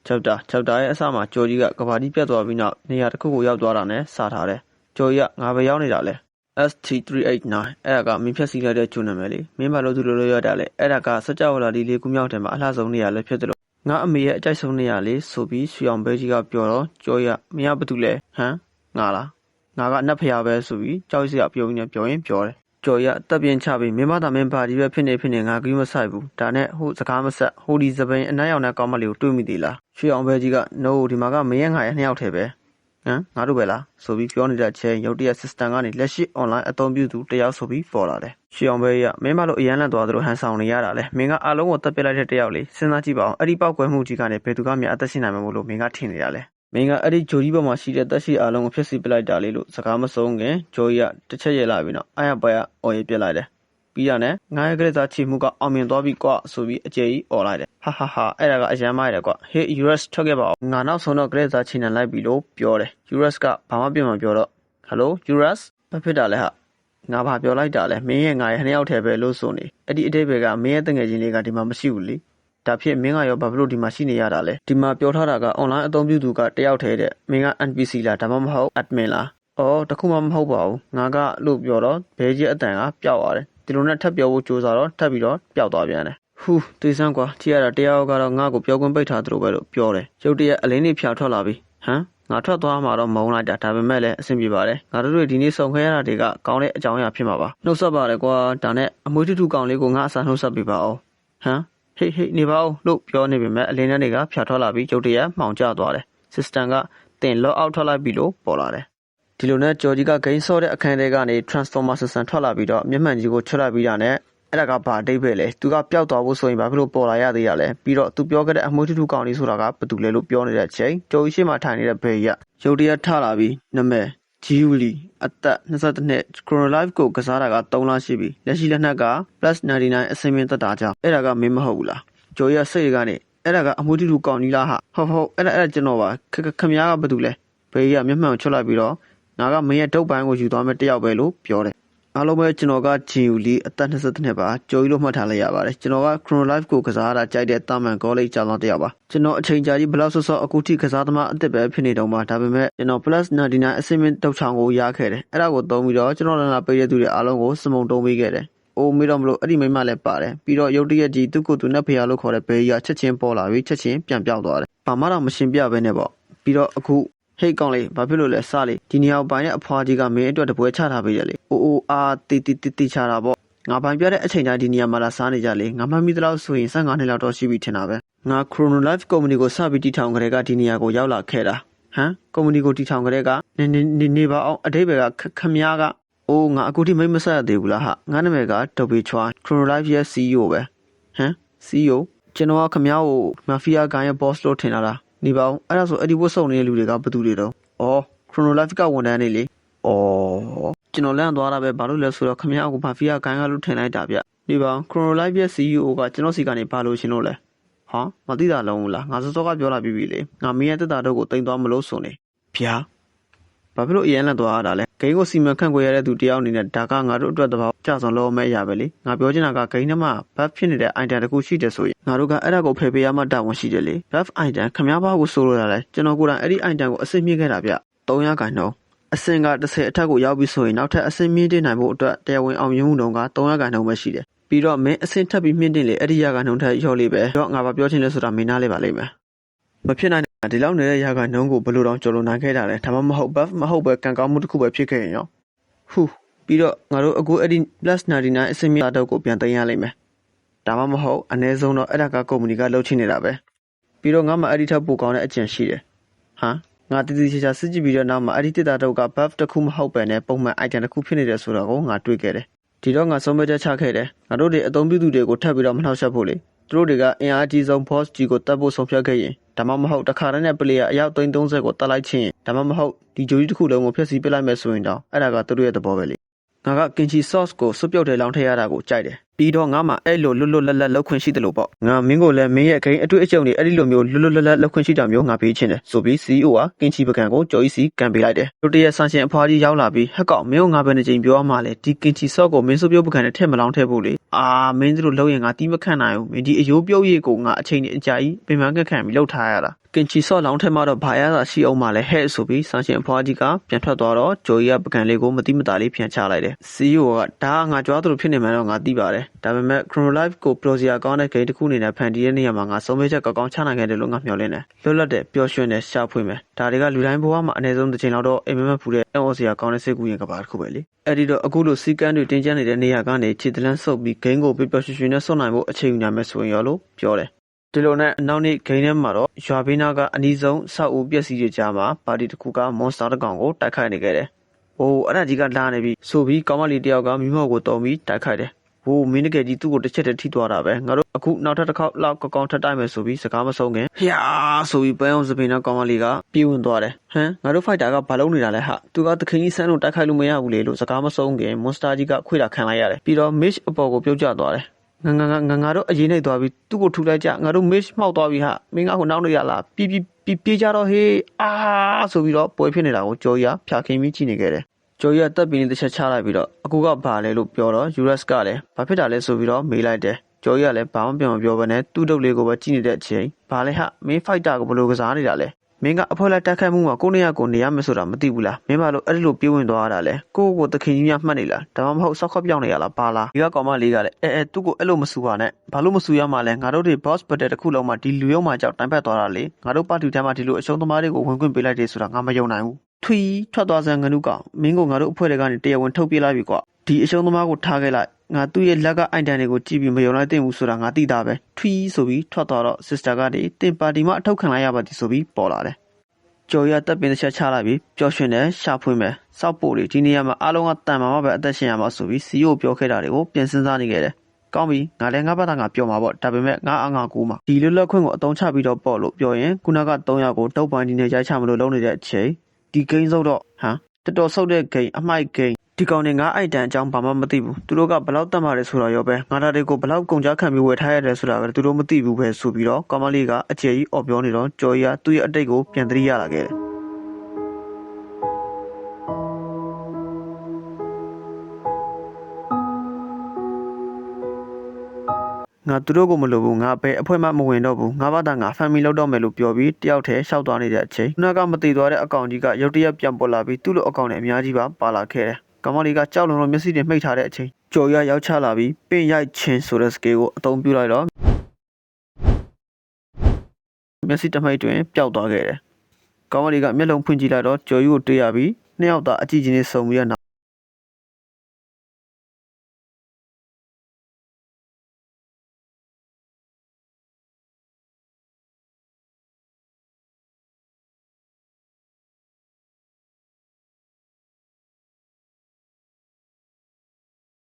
chapter ရဲ့အစမှာကျော်ကြီးကကဘာကြီးပြတ်သွားပြီးနောက်နေရာတစ်ခုကိုရောက်သွားတာနဲ့စထားတယ်ကျော်ကြီးကငါပဲရောက်နေတာလဲ ST389 အဲ့ဒါကမင်းဖြတ်စီလိုက်တဲ့ကျုံနာမည်လေမင်းဘာလို့သူလိုလိုရတာလဲအဲ့ဒါကစကြဝဠာဒီလေးခုမြောက်တယ်မှာအလှဆုံးနေရာလဲဖြစ်တယ်လို့ငါအမေရဲ့အကြိုက်ဆုံးနေရာလေးဆိုပြီးရွှေအောင်ဘဲကြီးကပြောတော့ကျော်ကြီးကမင်းကဘာတူလဲဟမ်ငါလားငါကအနက်ဖျားပဲဆိုပြီးကြောက်စရာပြုံးနေပြောရင်ပြောတယ်ကျော်ရတက်ပြင်းချပြီးမင်းမသာမင်းပါဒီပဲဖြစ်နေငါကြီးမဆိုင်ဘူးဒါနဲ့ဟိုစကားမဆက်ဟိုဒီစပိန်အနက်ရောင်တဲ့ကောင်းမလေးကိုတွေးမိသေးလားရွှေအောင်ဘဲကြီးက no ဒီမှာကမင်းရဲ့ငါရဲ့နှစ်ယောက်ထဲပဲဟမ်ငါတို့ပဲလားဆိုပြီးပြောနေတဲ့ချိန်ရုတ်တရက် system ကနေလက်ရှိ online အသုံးပြုသူတယောက်ဆိုပြီးပေါ်လာတယ်ရွှေအောင်ဘဲကြီးကမင်းမလို့အရန်လန့်သွားသလိုဟန်ဆောင်နေရတာလဲမင်းကအလုံးကိုတက်ပစ်လိုက်တဲ့တယောက်လေစဉ်းစားကြည့်ပါအောင်အဲ့ဒီပောက်ကွဲမှုကြီးကနေဘယ်သူကမှအသက်ရှင်နိုင်မှာမလို့မင်းကထင်နေတာလဲမင်းကအဲ့ဒီဂျိုကြီးပေါ်မှာရှိတဲ့တက်ရှိအားလုံးကိုဖျက်ဆီးပလိုက်တာလေလို့စကားမဆုံးခင်ဂျိုကြီးကတစ်ချက်ရဲလာပြီးတော့အာရပါရအော်ရပြစ်လိုက်တယ်ပြီးရနဲ့ငါရဲ့ကလေးသားချီမှုကအောင်မြင်သွားပြီကွာဆိုပြီးအကျေကြီးអော်လိုက်တယ်ဟာအဲ့ဒါကအရန်မိုက်တယ်ကွာ Hey US ထွက်ခဲ့ပါအောင်ငါနောက်ဆုံးတော့ကလေးသားချီနံလိုက်ပြီလို့ပြောတယ် US ကဘာမှပြန်မပြောတော့ Hello US ဘာဖြစ်တာလဲဟာငါဘာပြောလိုက်တာလဲမင်းရဲ့ငါရဲ့နှစ်ယောက်ထဲပဲလို့ဆိုနေအဲ့ဒီအတိတ်ဘက်ကမင်းရဲ့တငယ်ချင်းလေးကဒီမှာမရှိဘူးလေဒါဖြစ်မင်းကရောဘာဖြစ်လို့ဒီမှာရှိနေရတာလဲဒီမှာပြောထားတာက online အသုံးပြုသူကတယောက်ထဲတဲ့မင်းက NPC လားဒါမှမဟုတ် admin လားအော်တခုမှမဟုတ်ပါဘူးငါကလို့ပြောတော့ဘဲကြီးအတန်ကပျောက်သွားတယ်ဒီလိုနဲ့ထပ်ပြောဖို့ကြိုးစားတော့ထပ်ပြီးတော့ပျောက်သွားပြန်တယ်ဟူးသိစမ်းကွာကြည့်ရတာတရားကတော့ငါ့ကိုပြောကွင်းပိတ်ထားသလိုပဲလို့ပြောတယ်ရုတ်တရက်အလင်းလေးဖြာထွက်လာပြီဟမ်ငါထွက်သွားမှာတော့မုန်းလိုက်တာဒါပေမဲ့လည်းအဆင်ပြေပါတယ်ငါတို့တွေဒီနေ့ဆုံခဲ့ရတာတွေကကောင်းတဲ့အကြောင်းအရာဖြစ်မှာပါနှုတ်ဆက်ပါတယ်ကွာဒါနဲ့အမွေးတူကောင်လေးကိုငါအစားနှုတ်ဆက်ပေးပါအောင်ဟမ်ဟေးနေပါဦးလို့ပြောနေပေမဲ့အလင်းထဲတွေကဖြာထွက်လာပြီးရုတ်တရက်မှောင်ကျသွားတယ် system ကတင် log out ထွက်လိုက်ပြီလို့ပေါ်လာတယ်ဒီလိုနဲ့ဂျော်ကြီးကဂိမ်းဆော့တဲ့အခန်းထဲကနေ transformer system ထွက်လာပြီးတော့မျက်မှန်ကြီးကိုချွတ်လိုက်ပြီးတာနဲ့အဲ့ဒါကဘာအတိတ်ပဲလဲသူကပျောက်သွားဖို့ဆိုရင်ဘာဖြစ်လို့ပေါ်လာရသေးရလဲပြီးတော့သူပြောခဲ့တဲ့အမွှေးတူကောင်လေးဆိုတာကဘာတူလဲလို့ပြောနေတဲ့အချိန်ဂျော်ကြီးရှေ့မှာထိုင်နေတဲ့ဘေးကရုတ်တရက်ထလာပြီးနာမည်ဂျီယူလီအသက်22နှစ် Chrono Life ကိုကစားတာက3လရှိပြီလက်ရှိလက်နက်က +99 အစင်းမင်းသက်တာကြောင့်အဲ့ဒါကမင်းမဟုတ်ဘူးလားဂျိုရဲ့စိတ်ကနေအဲ့ဒါကအမွှေးတူကောင်ကြီးလားဟာဟုတ်အဲ့ကျွန်တော်ပါခမည်းကဘာတူလဲဘေးကမျက်မှန်ကိုချွတ်လိုက်ပြီးတော့ငါကမင်းရဲ့ဒုတ်ပိုင်းကိုယူသွားမယ်တယောက်ပဲလို့ပြောတယ်အားလုံးပဲကျွန်တော်ကဂျီယူလီအသက်22နှစ်ပါကြိုကြီးလို့မှတ်ထားလိုက်ရပါတယ်ကျွန်တော်က Chrono Life ကိုကစားတာကြိုက်တဲ့တာမန်ကောလိပ်ကျောင်းသားတယောက်ပါကျွန်တော်အချိန်ကြာကြီးဘလောက်ဆော့အခုထိကစားသမားအစ်စ်ပဲဖြစ်နေတော့မှဒါပေမဲ့ကျွန်တော် +99 အစင်းမင်းတုတ်ချောင်းကိုရခဲ့တယ်အဲ့ဒါကိုသုံးပြီးတော့ကျွန်တော်လည်းပေးတဲ့သူတွေအားလုံးကိုစမုံတုံးပေးခဲ့တယ်အိုးမေးတော့မလို့အဲ့ဒီမိမလည်းပါတယ်ပြီးတော့ရုတ်တရက်ကြီးသူ့ကိုယ်သူနဲ့ဖေရလို့ခေါ်တဲ့ဘေးကြီးကချက်ချင်းပေါ်လာပြီးချက်ချင်းပြန်ပြောက်သွားတယ်ဘာမှတော့မရှင်းပြဘဲနဲ့ပေါ့ပြီးတော့အခုဟေးကောင်လေးဘာဖြစ်လို့လဲစလေဒီနေရာပိုင်းနဲ့အဖွားကြီးကမင်းအတွက်တပွဲချထားပေးရလေအိုးအာတီချတာပေါ့ငါပိုင်းပြတဲ့အချိန်တိုင်းဒီနေရာမှာလာစားနေကြလေငါမှမိသလောက်ဆိုရင်15နှစ်လောက်တော့ရှိပြီထင်တာပဲငါ Chrono Life ကုမ္ပဏီကိုစပြီးတည်ထောင်ကြတဲ့ကဒီနေရာကိုရောက်လာခဲ့တာဟမ်ကုမ္ပဏီကိုတည်ထောင်ကြတဲ့ကနေပါအောင်အတိတ်ဘက်ကခမည်းကအိုးငါအခုထိမိတ်မဆက်ရသေးဘူးလားဟာငါနာမည်ကဒေါ်ဘေချွာ Chrono Life ရဲ့ CEO ပဲဟမ် CEO ကျွန်တော်ကခမည်းကိုမာဖီးယားဂိုင်းရဲ့ boss လို့ထင်တာနေပါအောင်အဲ့ဒါဆိုအဲ့ဒီဝတ်စုံနေတဲ့လူတွေကဘယ်သူတွေတော့အော် Chrono Life ကဝန်ထမ်းနေလေအော်ကျွန်တော်လန့်သွားတာပဲဘာလို့လဲဆိုတော့ခမည်းကိုမာဖီးယားဂိုင်းကလို့ထင်လိုက်တာဗျနေပါအောင် Chrono Life ရဲ့ CEO ကကျွန်တော်စီကနေဘာလို့ရှင်လို့လဲဟာမသိတာလုံးဘူးလားငါစောကပြောလာပြီးပြီလေငါမင်းရဲ့တက်တာတော့ကိုတိမ်သွားမလို့ဆိုနေဗျာဘာဖြစ်လို့အရင်လန့်သွားရတာလဲဂိမ်းကိုစီမံခန့်ခွဲရတဲ့သူတယောက်အနေနဲ့ဒါကငါတို့အတွက်တဘာကြဆောင်လို့မဲ့ရပဲလေငါပြောချင်တာကဂိမ်းထဲမှာ buff ဖြစ်နေတဲ့ item တခုရှိတယ်ဆိုရင်ငါတို့ကအဲ့ဒါကိုဖယ်ပေးရမှတာဝန်ရှိတယ်လေ buff item ခမည်းဘာကိုစိုးလို့ရလဲကျွန်တော်ကိုယ်တိုင်အဲ့ဒီ item ကိုအစစ်မြင့်ခဲ့တာဗျ300ခိုင်နှုန်းအဆင့်က30အထက်ကိုရောက်ပြီဆိုရင်နောက်ထပ်အဆင့်မြင့်တင်နိုင်ဖို့အတွက်တရားဝင်အောင်မြင်မှုနှုန်းက300ခိုင်နှုန်းပဲရှိတယ်ပြီးတော့မင်းအဆင့်ထပ်ပြီးမြင့်တင်လေအဲ့ဒီရာခိုင်နှုန်းထက်လျော့လေးပဲတော့ငါဘာပြောချင်လဲဆိုတာမင်းနားလေးပါလိမ့်မယ်မဖြစ်နိုင်ဒီလောက်နေတဲ့ရာခိုင်နှုန်းကိုဘယ်လိုတောင်ကျော်လွန်နိုင်ခဲ့တာလဲဒါမှမဟုတ် buff မဟုတ်ပဲကံကောင်းမှုတစ်ခုပဲဖြစ်ခဲ့ရင်ရောဟူးပြီးတော့ငါတို့အခုအဲ့ဒီ +99 အဆင့်မြင့်တော့ကိုပြန်သိမ်းရလိမ့်မယ်ဒါမှမဟုတ်အနည်းဆုံးတော့အဲ့ဒါကကုမ္ပဏီကလှုပ်ချင်နေတာပဲပြီးတော့ငါမှအဲ့ဒီထက်ပိုကောင်းတဲ့အကျင့်ရှိတယ်ဟာငါတည်တည်ချာချာစစ်ကြည့်ပြီးတော့နောက်မှာအဲ့ဒီတစ်တာတော့က buff တစ်ခုမဟုတ်ပဲနဲ့ပုံမှန် item တစ်ခုဖြစ်နေတယ်ဆိုတော့ကိုငါတွေ့ခဲ့တယ်ဒီတော့ငါဆုံးဖြတ်ချက်ချခဲ့တယ်ငါတို့တွေအသုံးပြုသူတွေကိုထပ်ပြီးတော့မနှောက်ယှက်ဖို့လေသူတို့တွေကအင်အားကြီးဆုံး boss ကြီးကိုတတ်ဖို့ဆုံးဖြတ်ခဲ့ရင်ဒါမှမဟုတ်တခါတည်းနဲ့ player အယောက်30ကိုတတ်လိုက်ချင်းဒါမှမဟုတ်ဒီဂျိုကြီးတစ်ခုလုံးကိုဖျက်ဆီးပစ်လိုက်မယ်ဆိုရင်တော့အဲ့ဒါကသူတို့ရဲ့သဘောပဲလေငါကကင်ချီ sauce ကိုစွတ်ပြုတ်တဲ့လောင်းထည့်ရတာကိုကြိုက်တယ် ပြီးတော့ငါမှအဲ့လိုလွတ်လွတ်လပ်လပ်လောက်ခွင့်ရှိတယ်လို့ပေါ့ငါမင်းကိုလည်းမင်းရဲ့ဂိမ်းအတွေ့အကြုံတွေအဲ့ဒီလိုမျိုးလွတ်လွတ်လပ်လပ်လောက်ခွင့်ရှိတာမျိုးငါပေးချင်တယ်ဆိုပြီး CEO ကကင်ချီပကံကိုကျော်ကြီးစီကန်ပေးလိုက်တယ်တို့တရက်ဆန်ရှင်အဖွားကြီးရောက်လာပြီးဟက်ကောင်မင်းကိုငါပဲနေချိန်ပြောမှလဲဒီကင်ချီဆော့ကိုမင်းစိုးပြုတ်ပကံနဲ့ထည့်မလောင်းထည့်ဖို့လေမင်းတို့လောက်ရင်ငါတီးမခန့်နိုင်ဘူးမင်းဒီအယိုးပြုတ်ရည်ကိုငါအချိန်နဲ့အကြာကြီးပင်ပန်းကက်ခံပြီးလှုပ်ထားရတာကင်ချီဆော့လောင်းထက်မှတော့ဘာရသာရှိအောင်မှလဲဟဲ့ဆိုပြီးဆန်ရှင်အဖွားကြီးကပြန်ထွက်သွားတော့ဂျိုကြီးကပကံလေးကိုမတိမတာလေးပြန်ချလိုက်တယ် CEO ကဒါကငါကြွားသူတို့ဖြစ်နေမှတော့ငါသိပါတယ်ဒါပေမဲ့ Chrono Life ကို Prosia ကောင်းတဲ့ဂိမ်းတစ်ခုအနေနဲ့ဖန်တီးတဲ့နေရာမှာငါဆုံးဖြတ်ချက်ကောင်းချနိုင်ခဲ့တယ်လို့ငါမျှော်လင့်တယ်လွတ်လပ်တဲ့ပျော်ရွှင်တဲ့ရှာဖွေမယ်ဒါတွေကလူတိုင်းဘဝမှာအနည်းဆုံးတစ်ချိန်လောက်တော့အိမ်မက်မက်ဖူတဲ့အံ့ဩစရာကောင်းတဲ့စိတ်ကူးရင်ကဘာတစ်ခုပဲလေအဲ့ဒီတော့အခုလိုစီကန်းတွေတင်ကျနေတဲ့နေရာကနေခြေတလန်းဆုပ်ပြီးဂိမ်းကိုပျော်ရွှင်ရွှင်နဲ့ဆွတ်နိုင်ဖို့အချိန်ယူနိုင်မယ်ဆိုရင်ရောလို့ပြောတယ်ဒီလိုနဲ့အနောက်နေ့ဂိမ်းထဲမှာတော့ရွာဘေးနာကအနီးဆုံးဆောက်ဦးပျက်စီးတွေကြားမှာပါတီတစ်ခုကမွန်စတာတစ်ကောင်ကိုတိုက်ခိုက်နေခဲ့တယ်။အဲ့ဒါကြီးကလာနေပြီဆိုပြီးကောင်မလေးတယောက်ကမိမောက်ကိုတုံပြီးတိုက်ခိုက်တယ်။မင်းတကယ်ကြီးသူ့ကိုတစ်ချက်တည်းထိသွားတာပဲ။ငါတို့အခုနောက်ထပ်တစ်ခေါက်လောက်ကောင်းထပ်တိုက်မယ်ဆိုပြီးစကားမဆုံးခင်ဟျာဆိုပြီးပန်းအောင်စပင်တော့ကောင်မလေးကပြေးဝင်သွားတယ်။ငါတို့ဖိုက်တာကဘာလုပ်နေတာလဲဟာ။သူကသခင်ကြီးဆန်းတို့တိုက်ခိုက်လို့မရဘူးလေလို့စကားမဆုံးခင်မွန်စတာကြီးကခွေတာခံလိုက်ရတယ်။ပြီးတော့ Mitch အပေါ်ကိုပြုတ်ကျသွားတယ်။ငါတို့အရင်နေသွားပြီသူ့ကိုထူလိုက်ကြငါတို့ Mitch မှောက်သွားပြီဟာမင်းကဟိုနောက်နေရလားပြေးကြတော့ဟေးဆိုပြီးတော့ပွဲဖြစ်နေတာကိုကျော်ကြီးကဖြာခင်းပြီးကြည့်နေခဲ့တယ်ကျော်ကြီးကတက်ပင်းလေးတစ်ချက်ချလိုက်ပြီးတော့အခုကဘာလဲလို့ပြောတော့ US ကလည်းဘာဖြစ်တာလဲဆိုပြီးတော့မေးလိုက်တယ်ကျော်ကြီးကလည်းဘာမှပြန်မပြောဘဲနဲ့သူ့တုပ်လေးကိုပဲကြည့်နေတဲ့အချိန်ဘာလဲဟာမင်းဖိုက်တာကိုဘယ်လိုကစားနေတာလဲမင်းကအဖွဲလိုက်တက်ခတ်မှုမှာကိုနေရကိုနေရမယ်ဆိုတာမသိဘူးလားမင်းဘာလို့အဲ့လိုပြေးဝင်သွားတာလဲကိုသခင်ကြီးများမှတ်နေလားဒါမှမဟုတ်စောက်ခွက်ပြောင်းနေရလားပါလားဒီကကောင်မလေးကလည်းသူ့ကိုအဲ့လိုမဆူပါနဲ့ဘာလို့မဆူရမှာလဲငါတို့တွေ boss battle တစ်ခုလုံးမှာဒီလူရုံမှာကြောက်တိုင်ပတ်သွားတာလေငါတို့ပါတီထဲမှာဒီလိုအရှုံးသမားတွေကိုဝင်ခွင့်ပေးလိုက်တယ်ဆိုတာငါမယုံနိုင်ဘူးထွီထွက်သွားစမ်းငနုကောင်မင်းကိုငါတို့အဖွဲ့တွေကနေတရားဝင်ထုတ်ပြလိုက်ပြီကွာဒီအရှုံးသမားကိုထားခဲ့လိုက်ငါသူ့ရဲ့လက်ကအိုင်တန်တွေကိုကြည့်ပြီးမယုံလိုက်သင့်ဘူးဆိုတာငါသိတာပဲထွီဆိုပြီးထွက်သွားတော့ sister ကနေတင်ပါတီမှာအထောက်ခံလိုက်ရပါသည်ဆိုပြီးပေါ်လာတယ်ကျော်ရတက်ပင်တစ်ချက်ချလိုက်ပြီးပျော်ရွှင်တဲ့ရှာဖွေမယ်စောက်ပို့တွေဒီနေရာမှာအားလုံးကတန်မာမှပဲအသက်ရှင်ရမှာဆိုပြီးစီယိုပြောခဲ့တာတွေကိုပြန်စဉ်းစားနေခဲ့တယ်ကောင်းပြီငါလည်းငါဘာသာငါပြောမှာပေါ့ဒါပေမဲ့ငါအငါကူမှာဒီလွတ်လပ်ခွင့်ကိုအသုံးချပြီးတော့ပေါ့လို့ပြောရင်ခုနက3ယောက်ကိုတုပ်ပိုင်းဒီနဲ့ရိုက်ချမလို့လုပ်နေတဲ့အချိန်ဒီဂိမ်းစုပ်တော့တော်တော်ဆုပ်တဲ့ဂိမ်းအမိုက်ဂိမ်းဒီကောင်တွေငါအိုက်တန်အကြောင်းဘာမှမသိဘူးသူတို့ကဘလောက်တတ်မှလဲဆိုတော့ရောပဲငါသားတွေကိုဘလောက်ကုန်ကြခံပြီးဝယ်ထားရတယ်ဆိုတာပဲသူတို့မသိဘူးပဲဆိုပြီးတော့ကောင်မလေးကအကျယ်ကြီးအော်ပြောနေတော့ကျော်ကြီးကသူ့ရဲ့အတိတ်ကိုပြန်သတိရလာခဲ့တယ်ငါသူတို့ကိုမလိုဘူးငါပဲအဖွဲမှမဝင်တော့ဘူးငါဘာသာငါ family လောက်တော့မယ်လို့ပြောပြီးတယောက်တည်းရှောက်သွားနေတဲ့အချိန်ခုနကမသိသွားတဲ့အကောင်ကြီးကရုတ်တရက်ပြန်ပေါ်လာပြီးသူ့လိုအကောင်တွေအများကြီးပါလာခဲ့တယ်ကောင်မလေးကကြောက်လွန်လို့မျက်စိတွေမှိတ်ထားတဲ့အချိန်ကြော်ရရောက်ချလာပြီးပင်ရိုက်ချင်းဆိုတဲ့ skill ကိုအသုံးပြုလိုက်တော့မျက်စိတမိတ်တွင်ပျောက်သွားခဲ့တယ်ကောင်မလေးကမျက်လုံးဖွင့်ကြည့်လိုက်တော့ကြော်ယူကိုတွေ့ရပြီးနှစ်ယောက်သားအကြည့်ချင်းနဲ့ဆုံပြီးတော့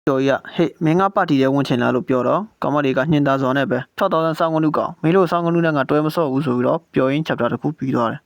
ကျော်ရဟေ့မင်းကပါတီရဲ့ဝင်ချင်လားလို့ပြောတော့ကောင်မလေးကညှင်သားစွာနဲ့ပဲ6000ဆောင်းကနုကောင်မင်းတို့ဆောင်းကနုနဲ့ငါတွဲမစော့ဘူးဆိုပြီးတော့ပြောရင်း chapter တစ်ခုပြီးသွားတယ်